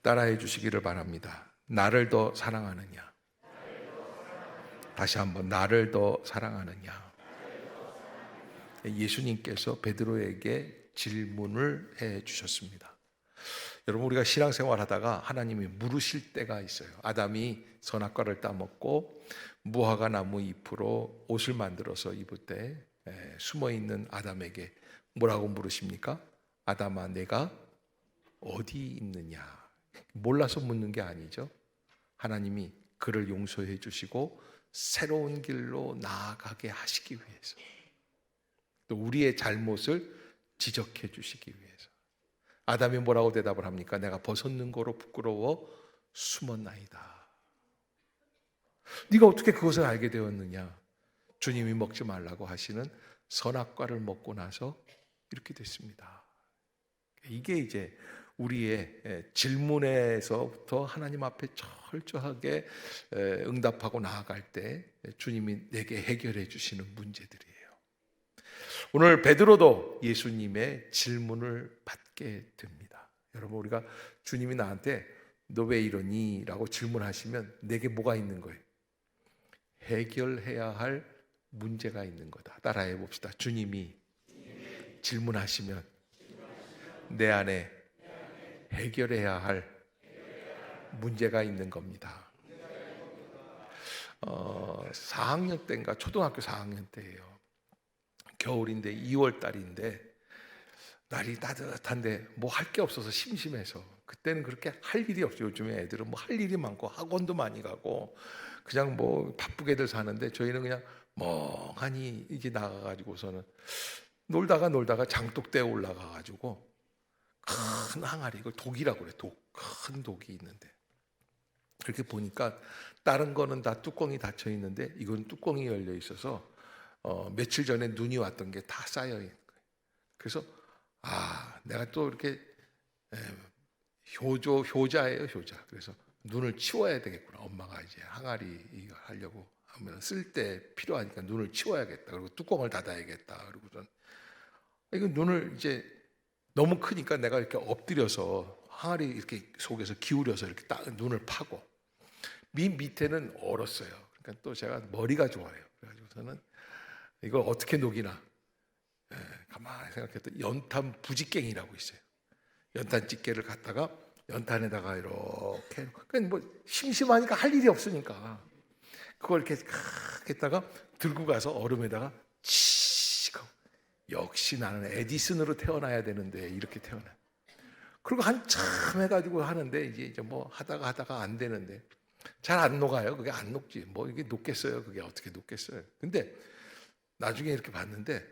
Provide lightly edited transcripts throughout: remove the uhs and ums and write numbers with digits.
따라해 주시기를 바랍니다. 나를 더 사랑하느냐? 다시 한번, 나를 더 사랑하느냐? 예수님께서 베드로에게 질문을 해 주셨습니다. 여러분, 우리가 신앙생활 하다가 하나님이 물으실 때가 있어요. 아담이 선악과를 따먹고 무화과 나무 잎으로 옷을 만들어서 입을 때 숨어있는 아담에게 뭐라고 물으십니까? 아담아, 내가 어디 있느냐? 몰라서 묻는 게 아니죠. 하나님이 그를 용서해 주시고 새로운 길로 나아가게 하시기 위해서, 또 우리의 잘못을 지적해 주시기 위해서. 아담이 뭐라고 대답을 합니까? 내가 벗었는 거로 부끄러워 숨었나이다. 네가 어떻게 그것을 알게 되었느냐? 주님이 먹지 말라고 하시는 선악과를 먹고 나서 이렇게 됐습니다. 이게 이제 우리의 질문에서부터 하나님 앞에 철저하게 응답하고 나아갈 때 주님이 내게 해결해 주시는 문제들이에요. 오늘 베드로도 예수님의 질문을 받게 됩니다. 여러분, 우리가 주님이 나한테 너 왜 이러니? 라고 질문하시면 내게 뭐가 있는 거예요? 해결해야 할 문제가 있는 거다. 따라해 봅시다. 주님이 질문하시면 내 안에 해결해야 할 문제가 있는 겁니다. 4학년 때인가, 초등학교 4학년 때예요. 겨울인데 2월 달인데 날이 따뜻한데 뭐 할 게 없어서 심심해서, 그때는 그렇게 할 일이 없죠. 요즘에 애들은 뭐 할 일이 많고 학원도 많이 가고 그냥 뭐 바쁘게들 사는데, 저희는 그냥 멍하니 이게 나가가지고서는 놀다가 장독대에 올라가가지고 큰 항아리, 이걸 독이라고 그래. 큰 독이 있는데, 그렇게 보니까 다른 거는 다 뚜껑이 닫혀 있는데 이건 뚜껑이 열려 있어서 며칠 전에 눈이 왔던 게 다 쌓여 있는 거예요. 그래서 내가 또 이렇게 효자예요, 효자. 그래서 눈을 치워야 되겠구나. 엄마가 이제 항아리 이거 하려고 하면 쓸 때 필요하니까 눈을 치워야겠다. 그리고 뚜껑을 닫아야겠다. 그리고선 이거 눈을 이제 너무 크니까 내가 이렇게 엎드려서 항아리 이렇게 속에서 기울여서 이렇게 딱 눈을 파고, 밑에는 얼었어요. 그러니까 또 제가 머리가 좋아요. 그래가지고서는 이걸 어떻게 녹이나 가만히 생각했더니 연탄 부지깽이라고 있어요. 연탄 집게를 갖다가 연탄에다가 이렇게, 그러니까 뭐 심심하니까 할 일이 없으니까 그걸 이렇게 했다가 들고 가서 얼음에다가 치고, 역시 나는 에디슨으로 태어나야 되는데 이렇게 태어나. 그리고 한참 해가지고 하는데 이제 뭐 하다가 안 되는데 잘 안 녹아요. 그게 안 녹지. 뭐 이게 녹겠어요. 그게 어떻게 녹겠어요. 근데 나중에 이렇게 봤는데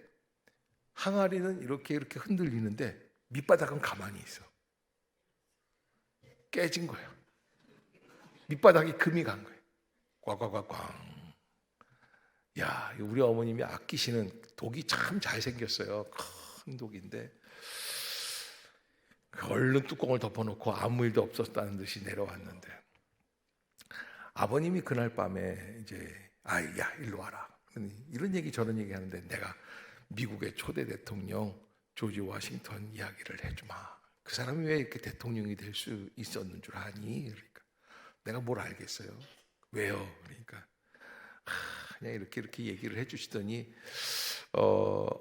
항아리는 이렇게 흔들리는데 밑바닥은 가만히 있어. 깨진 거예요. 밑바닥이 금이 간 거예요. 꽝꽝꽝꽝. 야, 우리 어머님이 아끼시는 독이 참 잘생겼어요. 큰 독인데 얼른 뚜껑을 덮어놓고 아무 일도 없었다는 듯이 내려왔는데, 아버님이 그날 밤에 이제 야, 일로 와라. 이런 얘기 저런 얘기 하는데, 내가 미국의 초대 대통령 조지 워싱턴 이야기를 해주마. 그 사람이 왜 이렇게 대통령이 될 수 있었는 줄 아니? 그러니까 내가 뭘 알겠어요. 왜요? 그러니까 그냥 이렇게 얘기를 해주시더니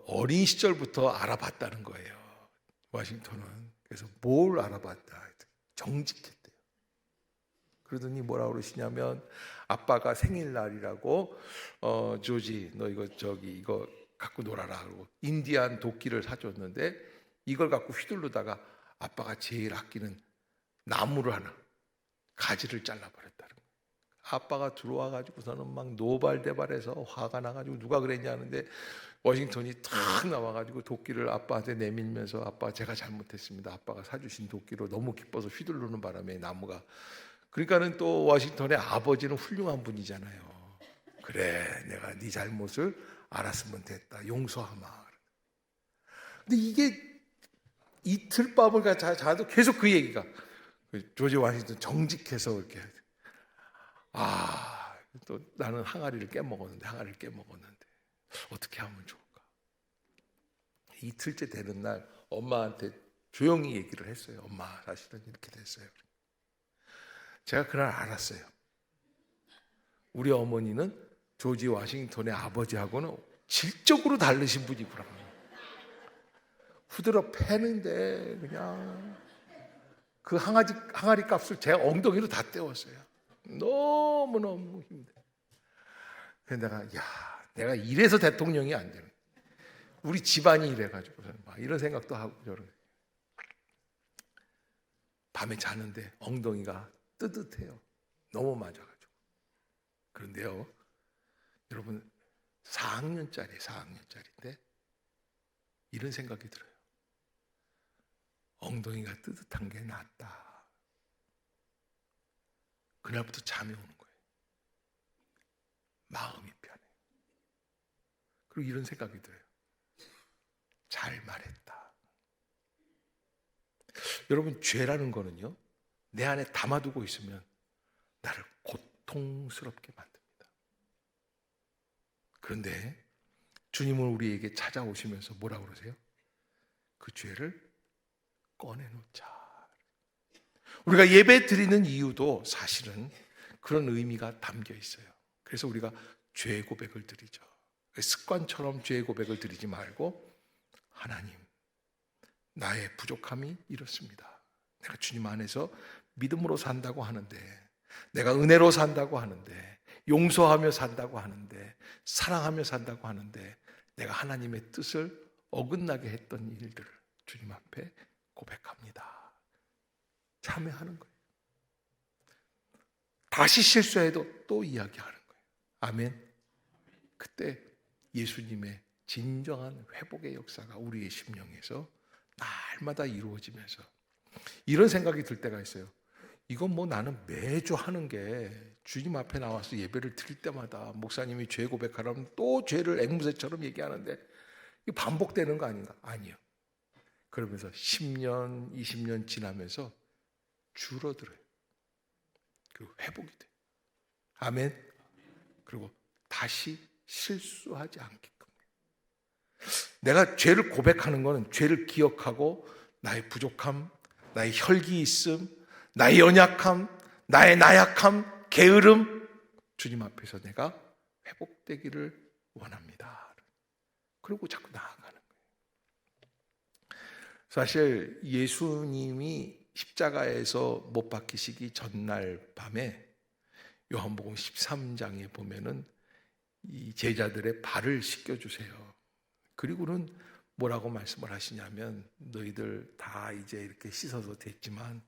어린 시절부터 알아봤다는 거예요, 워싱턴은. 그래서 뭘 알아봤다? 정직했대요. 그러더니 뭐라고 그러시냐면, 아빠가 생일날이라고 조지 너 이거 갖고 놀아라. 그러고 인디안 도끼를 사줬는데 이걸 갖고 휘두르다가 아빠가 제일 아끼는 나무를 하나, 가지를 잘라버렸다는 거예요. 아빠가 들어와가지고서는 막 노발대발해서 화가 나가지고 누가 그랬냐 하는데, 워싱턴이 탁 나와가지고 도끼를 아빠한테 내밀면서, 아빠 제가 잘못했습니다. 아빠가 사주신 도끼로 너무 기뻐서 휘두르는 바람에 나무가. 그러니까는 또 워싱턴의 아버지는 훌륭한 분이잖아요. 그래, 내가 네 잘못을 알았으면 됐다. 용서하마. 근데 이게 이틀 밤을 자도 계속 그 얘기가, 조지 워싱턴 정직해서 이렇게, 또 나는 항아리를 깨먹었는데 어떻게 하면 좋을까? 이틀째 되는 날 엄마한테 조용히 얘기를 했어요. 엄마, 사실은 이렇게 됐어요. 제가 그날 알았어요. 우리 어머니는 조지 워싱턴의 아버지하고는 질적으로 다르신 분이구나. 후드러 패는데 그냥 그 항아리 값을 제 엉덩이로 다 때웠어요. 너무너무 힘들어. 그래서 내가 이래서 대통령이 안 되는, 우리 집안이 이래가지고 막 이런 생각도 하고 저런. 밤에 자는데 엉덩이가 뜨뜻해요. 너무 맞아가지고. 그런데요, 여러분 4학년짜리인데 이런 생각이 들어요. 엉덩이가 뜨뜻한 게 낫다. 그날부터 잠이 오는 거예요. 마음이 편해. 그리고 이런 생각이 들어요. 잘 말했다. 여러분, 죄라는 거는요, 내 안에 담아두고 있으면 나를 고통스럽게 만듭니다. 그런데 주님은 우리에게 찾아오시면서 뭐라고 그러세요? 그 죄를 꺼내놓자. 우리가 예배 드리는 이유도 사실은 그런 의미가 담겨 있어요. 그래서 우리가 죄 고백을 드리죠. 습관처럼 죄 고백을 드리지 말고, 하나님, 나의 부족함이 이렇습니다. 내가 주님 안에서 믿음으로 산다고 하는데, 내가 은혜로 산다고 하는데, 용서하며 산다고 하는데, 사랑하며 산다고 하는데, 내가 하나님의 뜻을 어긋나게 했던 일들을 주님 앞에 고백합니다. 참회하는 거예요. 다시 실수해도 또 이야기하는 거예요. 아멘. 그때 예수님의 진정한 회복의 역사가 우리의 심령에서 날마다 이루어지면서, 이런 생각이 들 때가 있어요. 이건 뭐 나는 매주 하는 게, 주님 앞에 나와서 예배를 드릴 때마다 목사님이 죄 고백하라면 또 죄를 앵무새처럼 얘기하는데 이게 반복되는 거 아닌가? 아니요. 그러면서 10년, 20년 지나면서 줄어들어요. 그리고 회복이 돼요. 아멘. 그리고 다시 실수하지 않게끔. 내가 죄를 고백하는 것은 죄를 기억하고 나의 부족함, 나의 혈기 있음, 나의 연약함, 나의 나약함, 게으름, 주님 앞에서 내가 회복되기를 원합니다. 그리고 자꾸 나아가는 거예요. 사실 예수님이 십자가에서 못 박히시기 전날 밤에 요한복음 13장에 보면은 이 제자들의 발을 씻겨주세요. 그리고는 뭐라고 말씀을 하시냐면, 너희들 다 이제 이렇게 씻어서 됐지만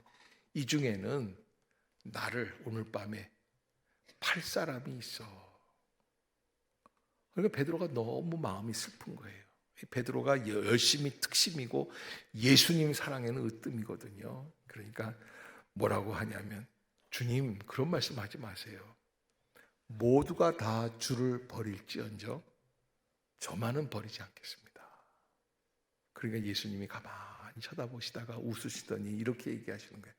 이 중에는 나를 오늘 밤에 팔 사람이 있어. 그러니까 베드로가 너무 마음이 슬픈 거예요. 베드로가 열심히 특심이고 예수님 사랑에는 으뜸이거든요. 그러니까 뭐라고 하냐면, 주님, 그런 말씀하지 마세요. 모두가 다 주를 버릴지언정 저만은 버리지 않겠습니다. 그러니까 예수님이 가만히 쳐다보시다가 웃으시더니 이렇게 얘기하시는 거예요.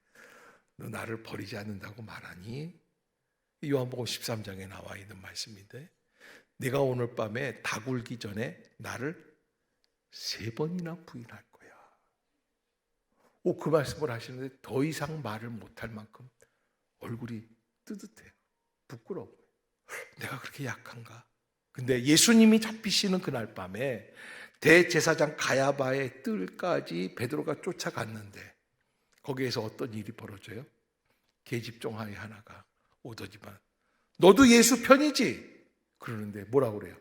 너 나를 버리지 않는다고 말하니? 요한복음 13장에 나와 있는 말씀인데, 네가 오늘 밤에 다 굴기 전에 나를 3번이나 부인할 거야. 그 말씀을 하시는데 더 이상 말을 못할 만큼 얼굴이 뜨뜻해요. 부끄러워요. 내가 그렇게 약한가? 근데 예수님이 잡히시는 그날 밤에 대제사장 가야바의 뜰까지 베드로가 쫓아갔는데, 거기에서 어떤 일이 벌어져요? 계집종아이 하나가 오더니만 너도 예수 편이지? 그러는데 뭐라고 그래요?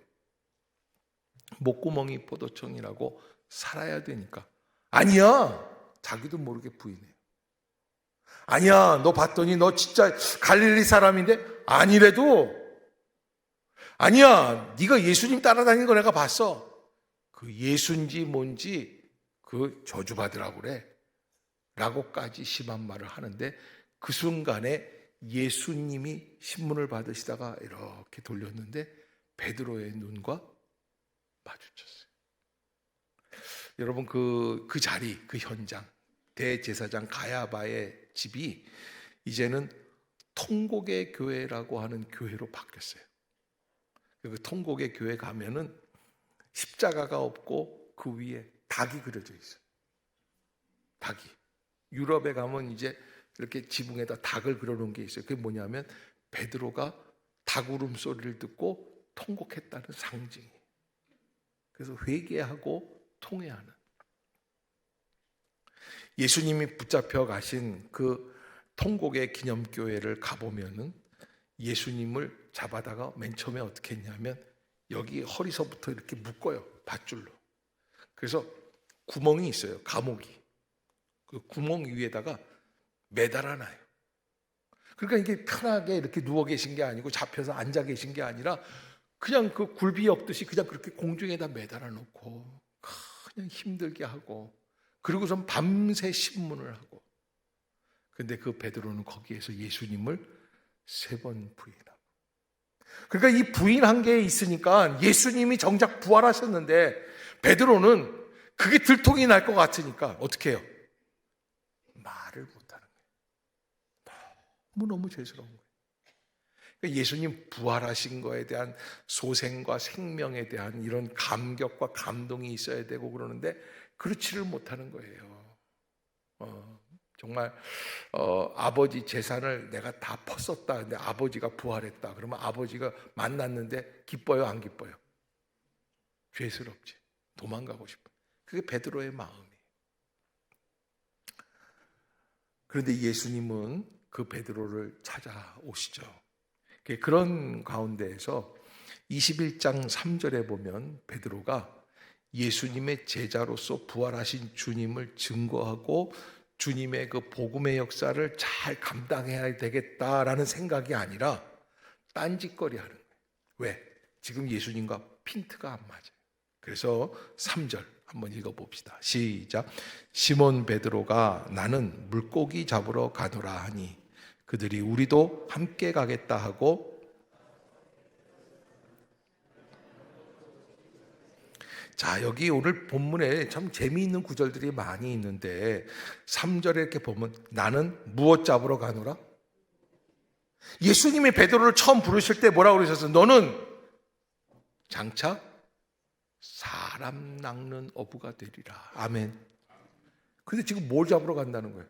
목구멍이 포도청이라고 살아야 되니까 아니야. 자기도 모르게 부인해요. 아니야, 너 봤더니 너 진짜 갈릴리 사람인데? 아니래도. 아니야, 네가 예수님 따라다니는 거 내가 봤어. 그 예수인지 뭔지 그 저주받으라고 그래 라고까지 심한 말을 하는데, 그 순간에 예수님이 신문을 받으시다가 이렇게 돌렸는데 베드로의 눈과 마주쳤어요. 여러분, 그 자리, 그 현장, 대제사장 가야바의 집이 이제는 통곡의 교회라고 하는 교회로 바뀌었어요. 그 통곡의 교회 가면은 십자가가 없고 그 위에 닭이 그려져 있어요. 닭이. 유럽에 가면 이제 이렇게 지붕에다 닭을 그려놓은 게 있어요. 그게 뭐냐면 베드로가 닭 울음소리를 듣고 통곡했다는 상징이. 그래서 회개하고 통회하는, 예수님이 붙잡혀 가신 그 통곡의 기념교회를 가보면은 예수님을 잡아다가 맨 처음에 어떻게 했냐면 여기 허리서부터 이렇게 묶어요, 밧줄로. 그래서 구멍이 있어요, 감옥이. 그 구멍 위에다가 매달아놔요. 그러니까 이게 편하게 이렇게 누워 계신 게 아니고 잡혀서 앉아 계신 게 아니라 그냥 그 굴비 엮듯이 그냥 그렇게 공중에다 매달아 놓고 그냥 힘들게 하고, 그리고선 밤새 신문을 하고. 근데 그 베드로는 거기에서 예수님을 3번 부인하고. 그러니까 이 부인한 게 있으니까 예수님이 정작 부활하셨는데 베드로는 그게 들통이 날 것 같으니까 어떻게 해요? 말을 못하는 거예요. 너무너무 죄스러운 거예요. 그러니까 예수님 부활하신 거에 대한 소생과 생명에 대한 이런 감격과 감동이 있어야 되고 그러는데 그렇지를 못하는 거예요. 정말 아버지 재산을 내가 다 펐었다. 근데 아버지가 부활했다. 그러면 아버지가 만났는데 기뻐요, 안 기뻐요? 죄스럽지. 도망가고 싶어. 그게 베드로의 마음이에요. 그런데 예수님은 그 베드로를 찾아오시죠. 그런 가운데에서 21장 3절에 보면 베드로가 예수님의 제자로서 부활하신 주님을 증거하고 주님의 그 복음의 역사를 잘 감당해야 되겠다라는 생각이 아니라 딴짓거리 하는 거예요. 왜? 지금 예수님과 핀트가 안 맞아요. 그래서 3절 한번 읽어봅시다. 시작. 시몬 베드로가 나는 물고기 잡으러 가노라 하니 그들이 우리도 함께 가겠다 하고. 자, 여기 오늘 본문에 참 재미있는 구절들이 많이 있는데 3절에 이렇게 보면 나는 무엇 잡으러 가노라? 예수님이 베드로를 처음 부르실 때 뭐라고 그러셨어요? 너는 장차 사람 낚는 어부가 되리라. 아멘. 근데 지금 뭘 잡으러 간다는 거예요?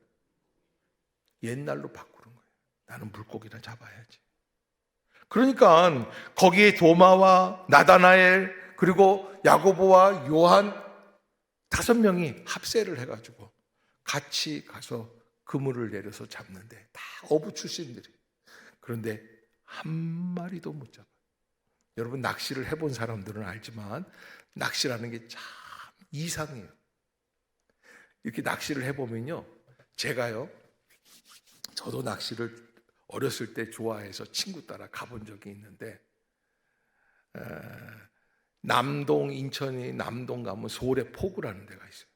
옛날로 바꾸는 거예요. 나는 물고기나 잡아야지. 그러니까 거기에 도마와 나다나엘 그리고 야고보와 요한 5명이 합세를 해가지고 같이 가서 그물을 내려서 잡는데 다 어부 출신들이. 그런데 한 마리도 못 잡아요. 여러분 낚시를 해본 사람들은 알지만 낚시라는 게 참 이상해요. 이렇게 낚시를 해보면요, 저도 낚시를 어렸을 때 좋아해서 친구 따라 가본 적이 있는데 남동, 인천이 남동 가면 소래포구라는 데가 있어요.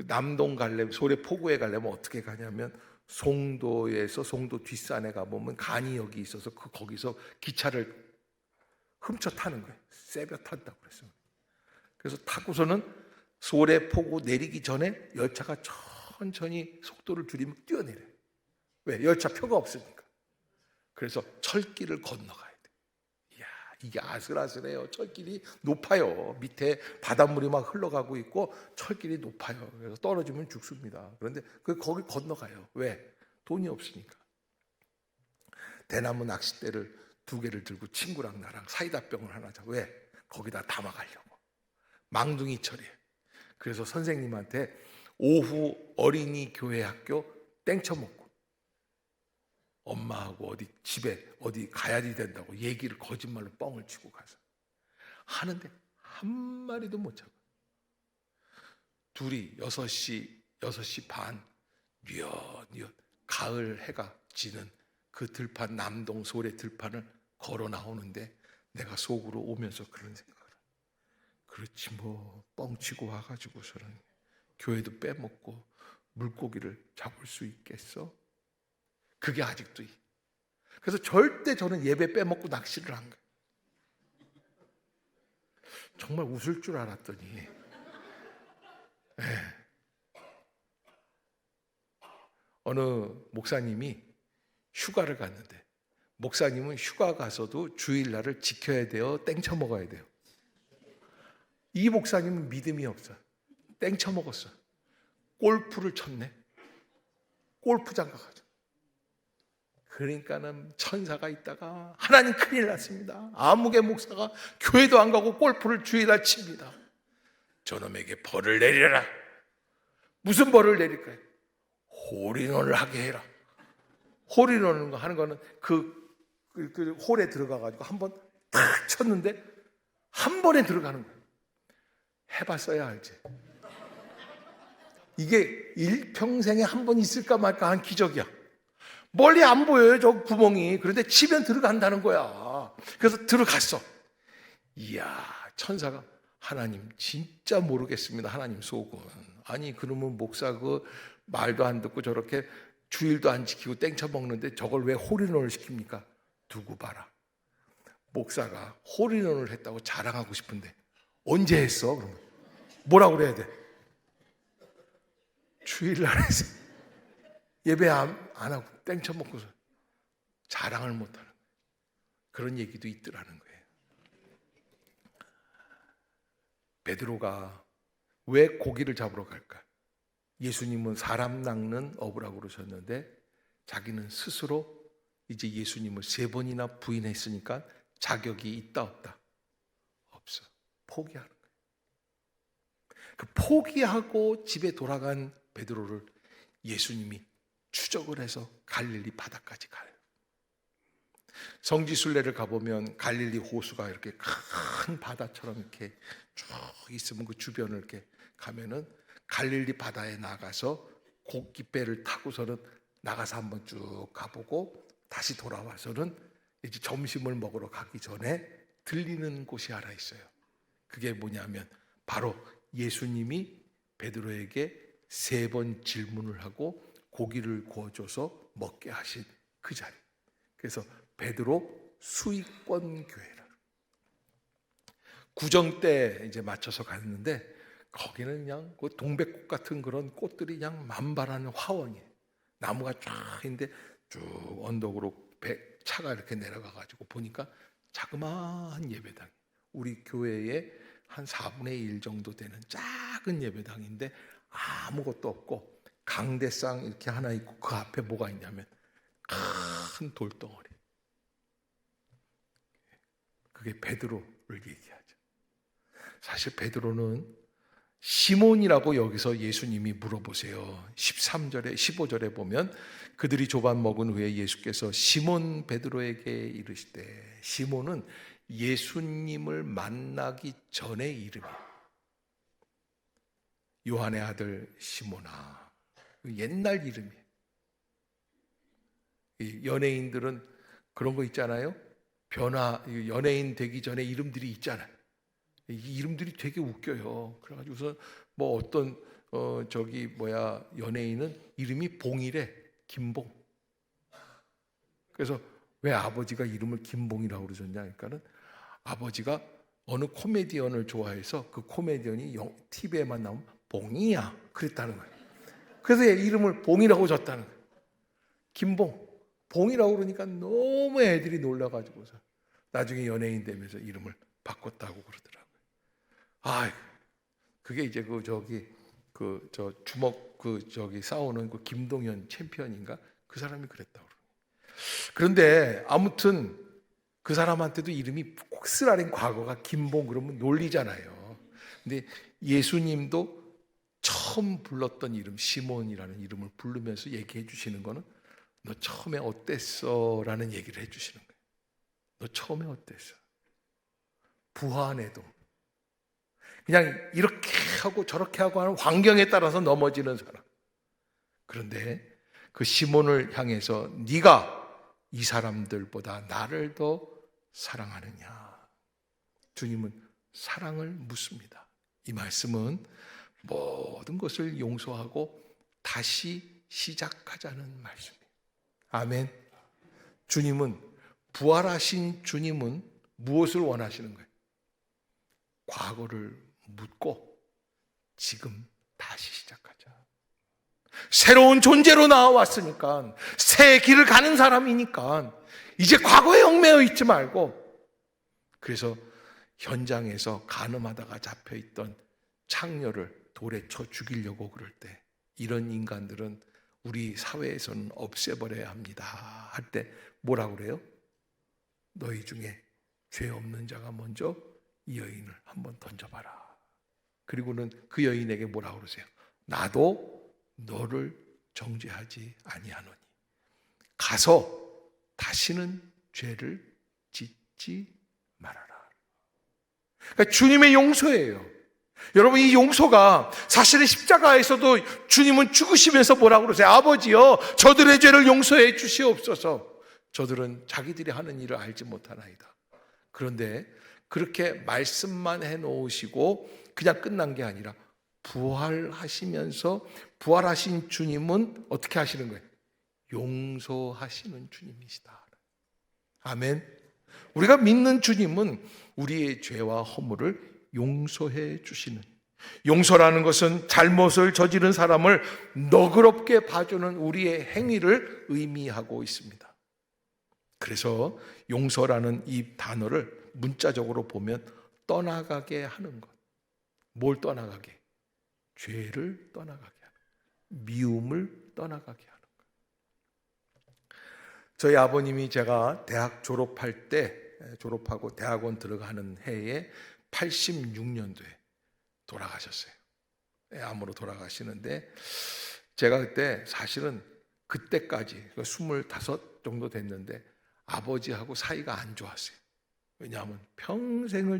남동 가려면, 소래포구에 가려면 어떻게 가냐면 송도에서 송도 뒷산에 가보면 간이역이 있어서 거기서 기차를 훔쳐 타는 거예요. 세벼 탄다고 그랬어요. 그래서 타고서는 소래포구 내리기 전에 열차가 천천히 속도를 줄이면 뛰어내려요. 왜? 열차표가 없으니까. 그래서 철길을 건너가야 돼. 이야, 이게 아슬아슬해요. 철길이 높아요. 밑에 바닷물이 막 흘러가고 있고 철길이 높아요. 그래서 떨어지면 죽습니다. 그런데 거기 건너가요. 왜? 돈이 없으니까. 대나무 낚싯대를 2개를 들고 친구랑 나랑 사이다병을 하나 잡고. 왜? 거기다 담아가려고. 망둥이철이에요. 그래서 선생님한테 오후 어린이 교회 학교 땡쳐먹고 엄마하고 집에 어디 가야 된다고 얘기를 거짓말로 뻥을 치고 가서 하는데 한 마리도 못 잡아. 둘이 6시 반 뉘엿뉘엿 가을 해가 지는 그 들판, 남동 소래 들판을 걸어 나오는데 내가 속으로 오면서 그런 생각을, 그렇지 뭐 뻥치고 와가지고서는 교회도 빼먹고 물고기를 잡을 수 있겠어? 그게 아직도. 그래서 절대 저는 예배 빼먹고 낚시를 한 거예요. 정말 웃을 줄 알았더니 어느 목사님이 휴가를 갔는데, 목사님은 휴가 가서도 주일날을 지켜야 돼요? 땡쳐 먹어야 돼요? 이 목사님은 믿음이 없어. 땡쳐 먹었어. 골프를 쳤네. 골프장 가가지고. 그러니까는 천사가 있다가 하나님 큰일 났습니다. 아무개 목사가 교회도 안 가고 골프를 주일날 칩니다. 저놈에게 벌을 내리라. 무슨 벌을 내릴까요? 홀인원을 하게 해라. 홀인원을 하는 거는 그 홀에 들어가가지고 한번 탁 쳤는데 한 번에 들어가는 거예요. 해봤어야 알지. 이게 일평생에 한 번 있을까 말까 한 기적이야. 멀리 안 보여요, 저 구멍이. 그런데 치면 들어간다는 거야. 그래서 들어갔어. 이야, 천사가 하나님 진짜 모르겠습니다. 하나님 속은. 아니 그러면 목사 그 말도 안 듣고 저렇게 주일도 안 지키고 땡쳐 먹는데 저걸 왜 홀인원을 시킵니까? 두고 봐라. 목사가 홀인원을 했다고 자랑하고 싶은데 언제 했어? 그러면 뭐라고 그래야 돼? 주일날 해서 예배 안 하고 땡쳐 먹고서 자랑을 못하는 거예요. 그런 얘기도 있더라는 거예요. 베드로가 왜 고기를 잡으러 갈까? 예수님은 사람 낚는 어부라고 그러셨는데 자기는 스스로 이제 예수님을 3번이나 부인했으니까 자격이 있다 없다? 없어. 포기하는 거예요. 그 포기하고 집에 돌아간 베드로를 예수님이 추적을 해서 갈릴리 바다까지 가요. 성지순례를 가보면 갈릴리 호수가 이렇게 큰 바다처럼 이렇게 쭉 있으면 그 주변을 이렇게 가면은 갈릴리 바다에 나가서 고깃배를 타고서는 나가서 한번 쭉 가보고 다시 돌아와서는 이제 점심을 먹으러 가기 전에 들리는 곳이 하나 있어요. 그게 뭐냐면 바로 예수님이 베드로에게 3번 질문을 하고 고기를 구워줘서 먹게 하신 그 자리. 그래서 베드로 수익권 교회라. 구정 때 이제 맞춰서 갔는데 거기는 그냥 그 동백꽃 같은 그런 꽃들이 그냥 만발하는 화원이에요. 나무가 쫙 있는데 쭉 언덕으로 차가 이렇게 내려가가지고 보니까 자그마한 예배당. 우리 교회의 한 4분의 1 정도 되는 작은 예배당인데 아무것도 없고 강대상 이렇게 하나 있고 그 앞에 뭐가 있냐면 큰 돌덩어리. 그게 베드로를 얘기하죠. 사실 베드로는 시몬이라고 여기서 예수님이 물어보세요. 13절에 15절에 보면 그들이 조반 먹은 후에 예수께서 시몬 베드로에게 이르시되, 시몬은 예수님을 만나기 전의 이름이에요. 요한의 아들 시몬아, 옛날 이름이에요. 연예인들은 그런 거 있잖아요. 연예인 되기 전에 이름들이 있잖아요. 이 이름들이 되게 웃겨요. 그래가지고서 뭐 어떤 연예인은 이름이 봉이래. 김봉. 그래서 왜 아버지가 이름을 김봉이라고 그러셨냐 하니까는 아버지가 어느 코미디언을 좋아해서 그 코미디언이 TV에만 나오면 봉이야 그랬다는 거예요. 그래서 이름을 봉이라고 줬다는 거예요. 김봉. 봉이라고 그러니까 너무 애들이 놀라가지고서 나중에 연예인 되면서 이름을 바꿨다고 그러더라고요. 그게 이제 주먹 싸우는 그 김동현 챔피언인가 그 사람이 그랬다고. 그런데 아무튼 그 사람한테도 이름이 쓰라린 과거가 김봉 그러면 놀리잖아요. 근데 예수님도 처음 불렀던 이름 시몬이라는 이름을 부르면서 얘기해 주시는 거는 너 처음에 어땠어? 라는 얘기를 해 주시는 거예요. 너 처음에 어땠어? 부한해도 그냥 이렇게 하고 저렇게 하고 하는 환경에 따라서 넘어지는 사람. 그런데 그 시몬을 향해서 네가 이 사람들보다 나를 더 사랑하느냐? 주님은 사랑을 묻습니다. 이 말씀은 모든 것을 용서하고 다시 시작하자는 말씀이에요. 아멘. 주님은, 부활하신 주님은 무엇을 원하시는 거예요? 과거를 묻고 지금 다시 시작하자. 새로운 존재로 나와왔으니까, 새 길을 가는 사람이니까 이제 과거에 얽매여 있지 말고, 그래서 현장에서 간음하다가 잡혀있던 창녀를 돌에 쳐 죽이려고 그럴 때 이런 인간들은 우리 사회에서는 없애버려야 합니다 할 때 뭐라고 그래요? 너희 중에 죄 없는 자가 먼저 이 여인을 한번 던져봐라. 그리고는 그 여인에게 뭐라고 그러세요? 나도 너를 정죄하지 아니하노니 가서 다시는 죄를 짓지 말아라. 그러니까 주님의 용서예요. 여러분, 이 용서가 사실은 십자가에서도 주님은 죽으시면서 뭐라고 그러세요? 아버지여, 저들의 죄를 용서해 주시옵소서. 저들은 자기들이 하는 일을 알지 못하나이다. 그런데 그렇게 말씀만 해놓으시고 그냥 끝난 게 아니라 부활하시면서 부활하신 주님은 어떻게 하시는 거예요? 용서하시는 주님이시다. 아멘. 우리가 믿는 주님은 우리의 죄와 허물을 용서해 주시는, 용서라는 것은 잘못을 저지른 사람을 너그럽게 봐주는 우리의 행위를 의미하고 있습니다. 그래서 용서라는 이 단어를 문자적으로 보면 떠나가게 하는 것. 뭘 떠나가게? 죄를 떠나가게 하는 것. 미움을 떠나가게 하는 것. 저희 아버님이 제가 대학 졸업하고 대학원 들어가는 해에 86년도에 돌아가셨어요. 암으로 돌아가시는데 제가 그때 사실은 그때까지 25 정도 됐는데 아버지하고 사이가 안 좋았어요. 왜냐하면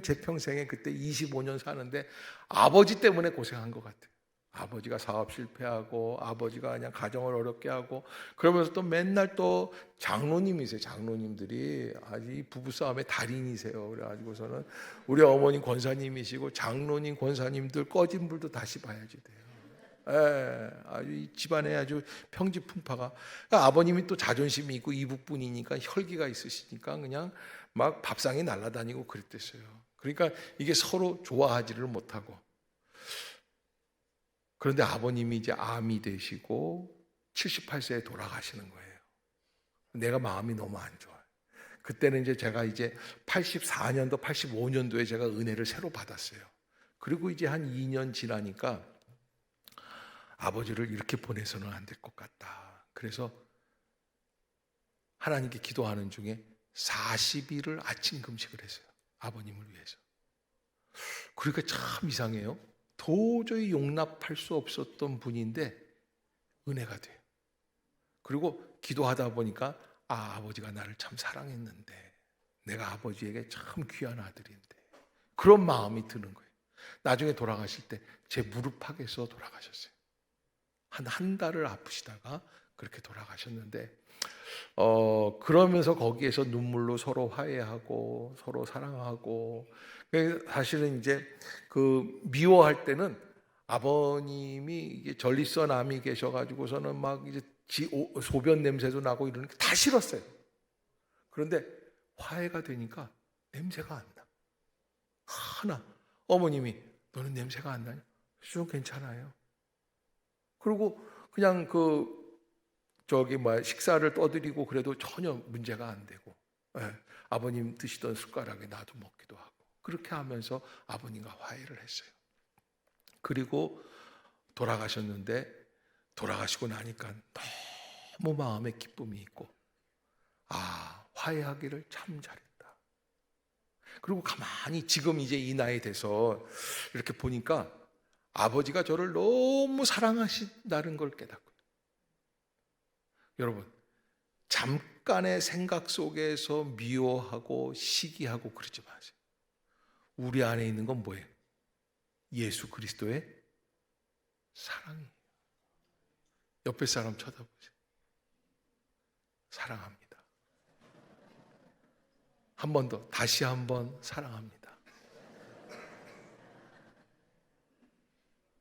제 평생에 그때 25년 사는데 아버지 때문에 고생한 것 같아요. 아버지가 사업 실패하고 아버지가 그냥 가정을 어렵게 하고 그러면서 또 맨날 또 장로님이세요. 장로님들이 아주 부부싸움의 달인이세요. 그래가지고서는 우리 어머니 권사님이시고 장로님 권사님들 꺼진 불도 다시 봐야지 돼요. 아주 집안에 아주 평지풍파가. 그러니까 아버님이 또 자존심이 있고 이북분이니까 혈기가 있으시니까 그냥 막 밥상이 날아다니고 그랬댔어요. 그러니까 이게 서로 좋아하지를 못하고. 그런데 아버님이 이제 암이 되시고 78세에 돌아가시는 거예요. 내가 마음이 너무 안 좋아요. 그때는 이제 제가 이제 84년도, 85년도에 제가 은혜를 새로 받았어요. 그리고 이제 한 2년 지나니까 아버지를 이렇게 보내서는 안 될 것 같다. 그래서 하나님께 기도하는 중에 40일을 아침 금식을 했어요. 아버님을 위해서. 그러니까 참 이상해요. 도저히 용납할 수 없었던 분인데 은혜가 돼요. 그리고 기도하다 보니까 아버지가 나를 참 사랑했는데 내가 아버지에게 참 귀한 아들인데 그런 마음이 드는 거예요. 나중에 돌아가실 때 제 무릎팍에서 돌아가셨어요. 한 달을 아프시다가 그렇게 돌아가셨는데 그러면서 거기에서 눈물로 서로 화해하고 서로 사랑하고. 사실은 이제 그 미워할 때는 아버님이 이게 전립선암이 계셔가지고서는 막 이제 소변 냄새도 나고 이러니까 다 싫었어요. 그런데 화해가 되니까 냄새가 안 나. 하나 어머님이 너는 냄새가 안 나냐? 좀 괜찮아요. 그리고 그냥 식사를 떠드리고 그래도 전혀 문제가 안 되고, 아버님 드시던 숟가락에 나도 먹기도 하고 그렇게 하면서 아버님과 화해를 했어요. 그리고 돌아가셨는데 돌아가시고 나니까 너무 마음에 기쁨이 있고 화해하기를 참 잘했다. 그리고 가만히 지금 이제 이 나이 돼서 이렇게 보니까 아버지가 저를 너무 사랑하신다는 걸 깨닫고. 여러분, 잠깐의 생각 속에서 미워하고 시기하고 그러지 마세요. 우리 안에 있는 건 뭐예요? 예수 그리스도의 사랑이에요. 옆에 사람 쳐다보세요. 사랑합니다. 한 번 더, 다시 한 번 사랑합니다.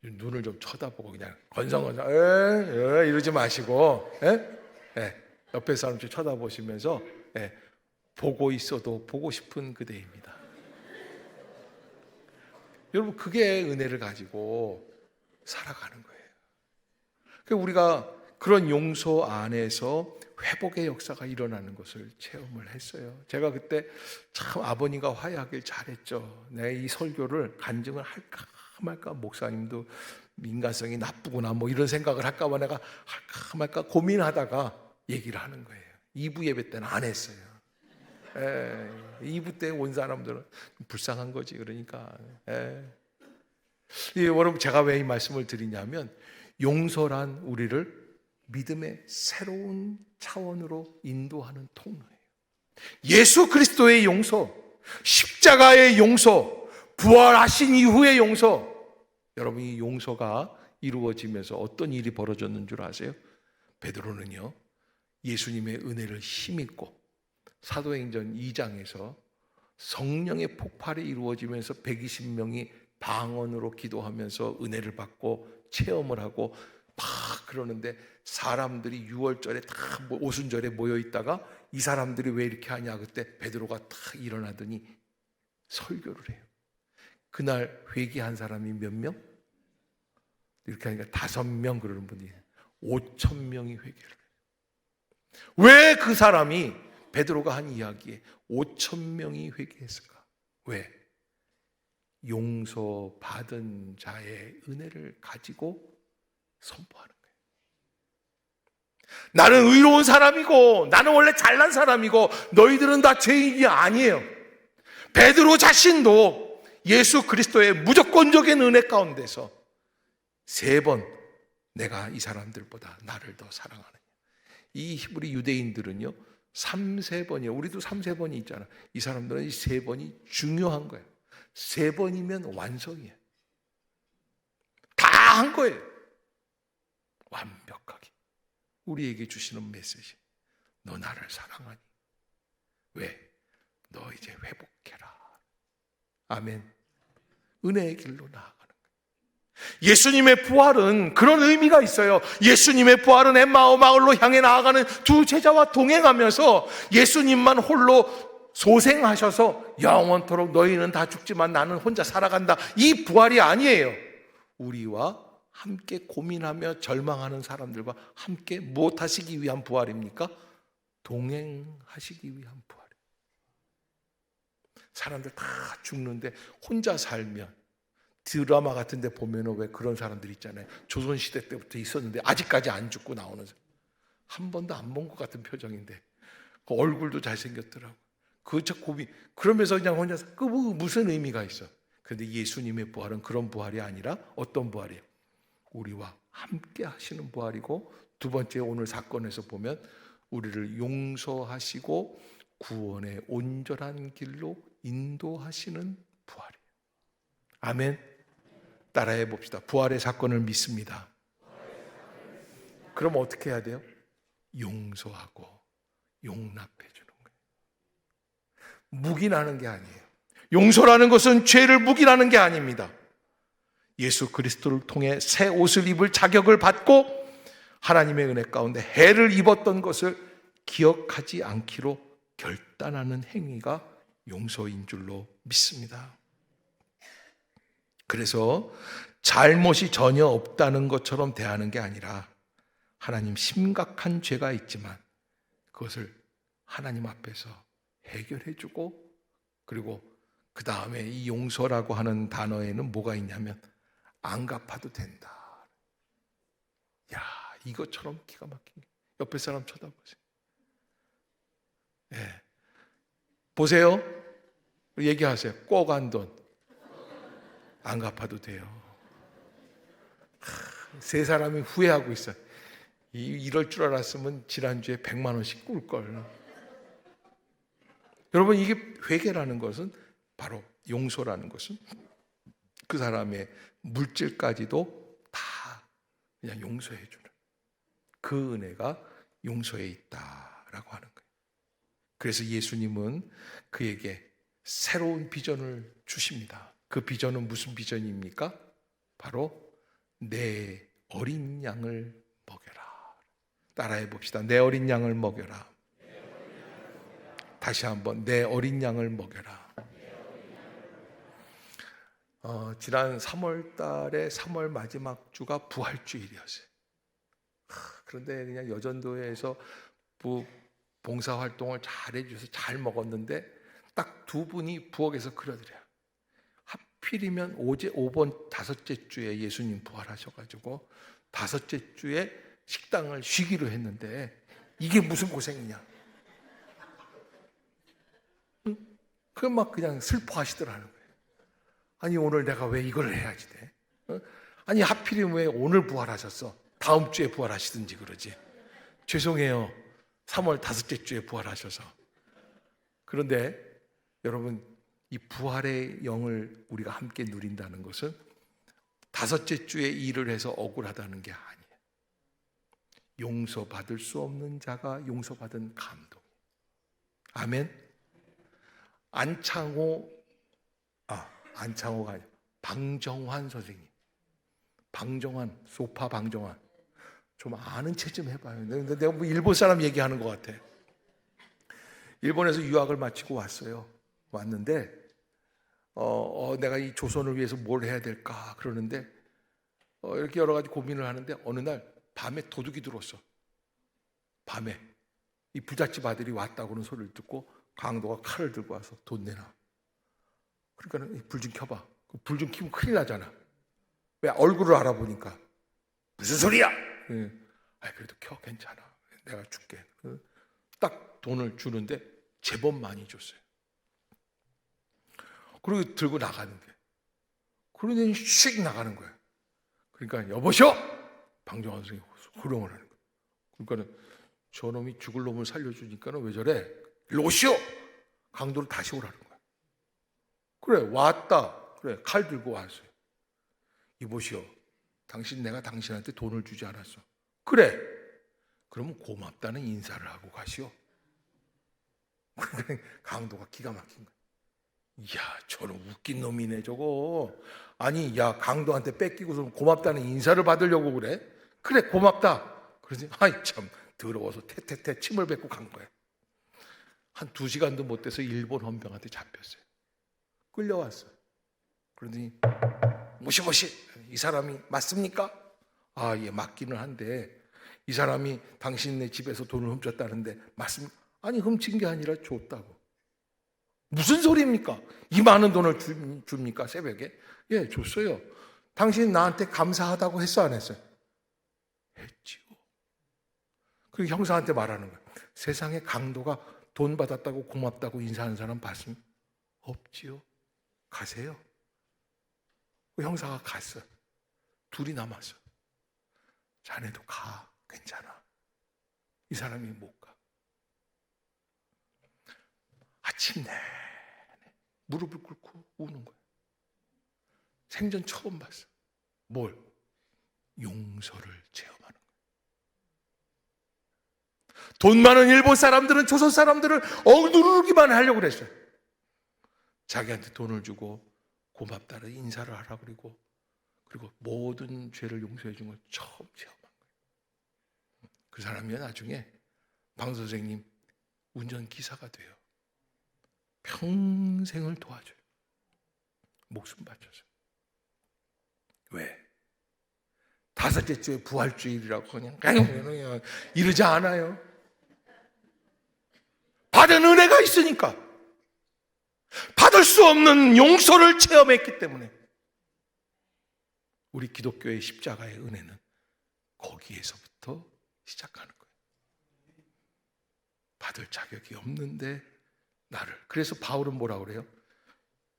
눈을 좀 쳐다보고 그냥 건성건성 이러지 마시고 옆에 사람 좀 쳐다보시면서 보고 있어도 보고 싶은 그대입니다. 여러분, 그게 은혜를 가지고 살아가는 거예요. 그러니까 우리가 그런 용서 안에서 회복의 역사가 일어나는 것을 체험을 했어요. 제가 그때 참 아버님과 화해하길 잘했죠. 내 이 설교를 간증을 할까 말까 목사님도 인간성이 나쁘구나 뭐 이런 생각을 할까 봐 내가 할까 말까 고민하다가 얘기를 하는 거예요. 2부 예배 때는 안 했어요. 2부 때 온 사람들은 불쌍한 거지. 그러니까 여러분, 제가 왜 이 말씀을 드리냐면 용서란 우리를 믿음의 새로운 차원으로 인도하는 통로예요. 예수 그리스도의 용서, 십자가의 용서, 부활하신 이후의 용서. 여러분, 이 용서가 이루어지면서 어떤 일이 벌어졌는 줄 아세요? 베드로는요, 예수님의 은혜를 힘입고 사도행전 2장에서 성령의 폭발이 이루어지면서 120명이 방언으로 기도하면서 은혜를 받고 체험을 하고 막 그러는데, 사람들이 6월절에 다 오순절에 모여 있다가 이 사람들이 왜 이렇게 하냐, 그때 베드로가 딱 일어나더니 설교를 해요. 그날 회개한 사람이 몇 명? 이렇게 하니까 5명, 그러는 분이 5,000명이 회개를 해요. 왜 그 사람이 베드로가 한 이야기에 5,000명이 회개했을까? 왜? 용서받은 자의 은혜를 가지고 선포하는 거예요. 나는 의로운 사람이고 나는 원래 잘난 사람이고 너희들은 다 죄인이 아니에요. 베드로 자신도 예수 그리스도의 무조건적인 은혜 가운데서 3번 내가 이 사람들보다 나를 더 사랑하느냐. 이 우리 유대인들은요 3-3번이에요. 우리도 3-3번이 있잖아. 이 사람들은 이 3번이 중요한 거예요. 3번이면 완성이에요. 다 한 거예요. 완벽하게 우리에게 주시는 메시지. 너 나를 사랑하니? 왜? 너 이제 회복해라. 아멘. 은혜의 길로 나아가는 거예요. 예수님의 부활은 그런 의미가 있어요. 예수님의 부활은 엠마오 마을로 향해 나아가는 두 제자와 동행하면서 예수님만 홀로 소생하셔서 영원토록 너희는 다 죽지만 나는 혼자 살아간다, 이 부활이 아니에요. 우리와 함께 고민하며 절망하는 사람들과 함께 무엇하시기 위한 부활입니까? 동행하시기 위한 부활이에요. 사람들 다 죽는데 혼자 살면, 드라마 같은 데 보면 왜 그런 사람들 있잖아요. 조선시대 때부터 있었는데 아직까지 안 죽고 나오는 사람. 한 번도 안 본 것 같은 표정인데 그 얼굴도 잘생겼더라고. 그저 고민. 그러면서 그냥 혼자서 그 무슨 의미가 있어. 그런데 예수님의 부활은 그런 부활이 아니라 어떤 부활이에요? 우리와 함께 하시는 부활이고, 두 번째 오늘 사건에서 보면 우리를 용서하시고 구원의 온전한 길로 인도하시는 부활이에요. 아멘. 따라해 봅시다. 부활의 사건을 믿습니다. 그럼 어떻게 해야 돼요? 용서하고 용납해 주는 거예요. 묵인하는 게 아니에요. 용서라는 것은 죄를 묵인하는 게 아닙니다. 예수 그리스도를 통해 새 옷을 입을 자격을 받고 하나님의 은혜 가운데 해를 입었던 것을 기억하지 않기로 결단하는 행위가 용서인 줄로 믿습니다. 그래서 잘못이 전혀 없다는 것처럼 대하는 게 아니라, 하나님 심각한 죄가 있지만 그것을 하나님 앞에서 해결해 주고, 그리고 그 다음에 이 용서라고 하는 단어에는 뭐가 있냐면 안 갚아도 된다. 야, 이것처럼 기가 막힌. 옆에 사람 쳐다보세요. 네. 보세요. 얘기하세요. 꼭 한 돈 안 갚아도 돼요. 세 사람이 후회하고 있어요. 이럴 줄 알았으면 지난주에 100만 원씩 꿀걸. 여러분, 이게 회개라는 것은, 바로 용서라는 것은 그 사람의 물질까지도 다 그냥 용서해 주는 그 은혜가 용서에 있다라고 하는 거예요. 그래서 예수님은 그에게 새로운 비전을 주십니다. 그 비전은 무슨 비전입니까? 바로 내 어린 양을 먹여라. 따라해 봅시다. 내 어린 양을 먹여라. 다시 한번, 내 어린 양을 먹여라. 지난 3월 달에 3월 마지막 주가 부활주일이었어요. 그런데 그냥 여전도에서 봉사활동을 잘 해주셔서 잘 먹었는데 딱 2분이 부엌에서 그러더래요. 하필이면 5번 다섯째 주에 예수님 부활하셔가지고 다섯째 주에 식당을 쉬기로 했는데 이게 무슨 고생이냐? 그 막 그냥 슬퍼하시더라는 거예요. 아니 오늘 내가 왜 이걸 해야지 돼? 아니 하필이면 왜 오늘 부활하셨어? 다음 주에 부활하시든지 그러지. 죄송해요. 3월 다섯째 주에 부활하셔서. 그런데 여러분, 이 부활의 영을 우리가 함께 누린다는 것은 다섯째 주에 일을 해서 억울하다는 게 아니에요. 용서받을 수 없는 자가 용서받은 감동. 아멘. 안창호가 아니라 방정환 선생님. 소파 방정환. 좀 아는 체 좀 해봐요. 내가 뭐 일본 사람 얘기하는 것 같아. 일본에서 유학을 마치고 왔는데 내가 이 조선을 위해서 뭘 해야 될까 그러는데 이렇게 여러 가지 고민을 하는데 어느 날 밤에 도둑이 들어왔어. 밤에 이 부잣집 아들이 왔다고는 소리를 듣고 강도가 칼을 들고 와서 돈 내놔. 그러니까 불 좀 켜봐. 불 좀 켜면 큰일 나잖아. 왜? 얼굴을 알아보니까. 무슨 소리야? 그래도 켜. 괜찮아. 내가 줄게. 딱 돈을 주는데 제법 많이 줬어요. 그리고 들고 나가는 게. 그러더니 씩 나가는 거예요. 그러니까 여보시오! 방정환 선생님이 호령을 하는 거예요. 그러니까 저놈이 죽을 놈을 살려주니까 왜 저래? 일로 오시오! 강도를 다시 오라는 거예요. 그래 왔다. 그래 칼 들고 왔어요. 이보시오. 내가 당신한테 돈을 주지 않았어. 그래. 그러면 고맙다는 인사를 하고 가시오. 강도가 기가 막힌 거야. 이야, 저는 웃긴 놈이네 저거. 아니, 야, 강도한테 뺏기고서 고맙다는 인사를 받으려고 그래? 그래, 고맙다. 그러지. 아이 참 더러워서 태태태 침을 뱉고 간 거야. 한 2시간도 못 돼서 일본 헌병한테 잡혔어요. 끌려왔어요. 그러더니 모시모시 이 사람이 맞습니까? 아, 예, 맞기는 한데 이 사람이 당신네 집에서 돈을 훔쳤다는데 맞습니까? 아니, 훔친 게 아니라 줬다고. 무슨 소리입니까? 이 많은 돈을 줍니까? 새벽에? 예, 줬어요. 당신 나한테 감사하다고 했어, 안 했어요? 했지요. 그리고 형사한테 말하는 거예요. 세상에 강도가 돈 받았다고 고맙다고 인사하는 사람 봤습니까? 없지요. 가세요. 형사가 갔어. 둘이 남았어. 자네도 가. 괜찮아. 이 사람이 못 가. 아침 내내 무릎을 꿇고 우는 거야. 생전 처음 봤어. 뭘? 용서를 체험하는 거야. 돈 많은 일본 사람들은 조선 사람들을 억누르기만 하려고 그랬어요. 자기한테 돈을 주고 고맙다는 인사를 하라 그리고 모든 죄를 용서해 준 걸 처음 체험한 거예요. 그 사람이 나중에 방 선생님 운전기사가 돼요. 평생을 도와줘요. 목숨 바쳐서. 왜? 다섯째 주에 부활주일이라고 그냥 이러지 않아요. 받은 은혜가 있으니까. 받을 수 없는 용서를 체험했기 때문에 우리 기독교의 십자가의 은혜는 거기에서부터 시작하는 거예요. 받을 자격이 없는데 나를. 그래서 바울은 뭐라고 그래요?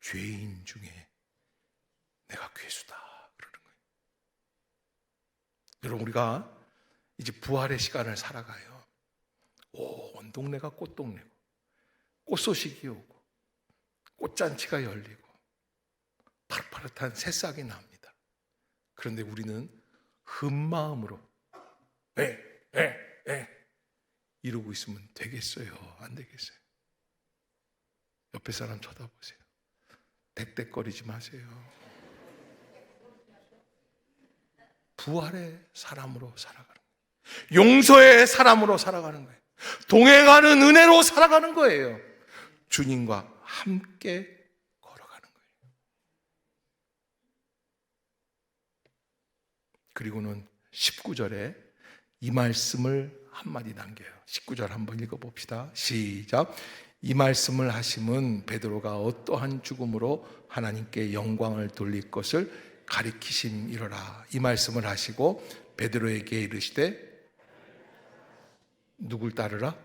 죄인 중에 내가 괴수다 그러는 거예요. 여러분, 우리가 이제 부활의 시간을 살아가요. 온 동네가 꽃동네고 꽃소식이 오고 꽃잔치가 열리고 파릇파릇한 새싹이 납니다. 그런데 우리는 흠마음으로 이러고 있으면 되겠어요? 안 되겠어요? 옆에 사람 쳐다보세요. 뎃뎃거리지 마세요. 부활의 사람으로 살아가는 거예요. 용서의 사람으로 살아가는 거예요. 동행하는 은혜로 살아가는 거예요. 주님과 함께 걸어가는 거예요. 그리고는 19절에 이 말씀을 한마디 남겨요. 19절 한번 읽어봅시다. 시작. 이 말씀을 하심은 베드로가 어떠한 죽음으로 하나님께 영광을 돌릴 것을 가리키심이로라. 이 말씀을 하시고 베드로에게 이르시되 누굴 따르라?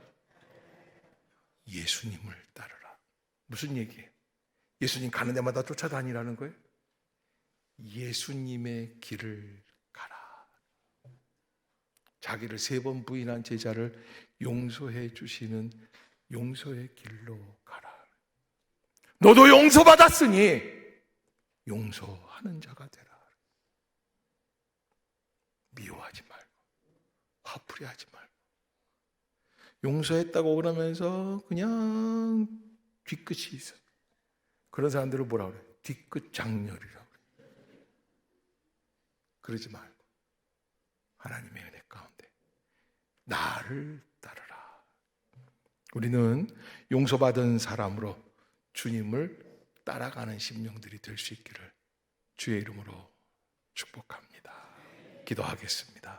예수님을 따르라. 무슨 얘기예요? 예수님 가는 데마다 쫓아다니라는 거예요? 예수님의 길을 가라. 자기를 3번 부인한 제자를 용서해 주시는 용서의 길로 가라. 너도 용서받았으니 용서하는 자가 되라. 미워하지 말고 화풀이하지 말고 용서했다고 그러면서 그냥 뒤끝이 있어. 그런 사람들을 뭐라 그래? 뒤끝 장렬이라고 그래. 그러지 말고 하나님의 은혜 가운데 나를 따르라. 우리는 용서받은 사람으로 주님을 따라가는 심령들이 될 수 있기를 주의 이름으로 축복합니다. 기도하겠습니다.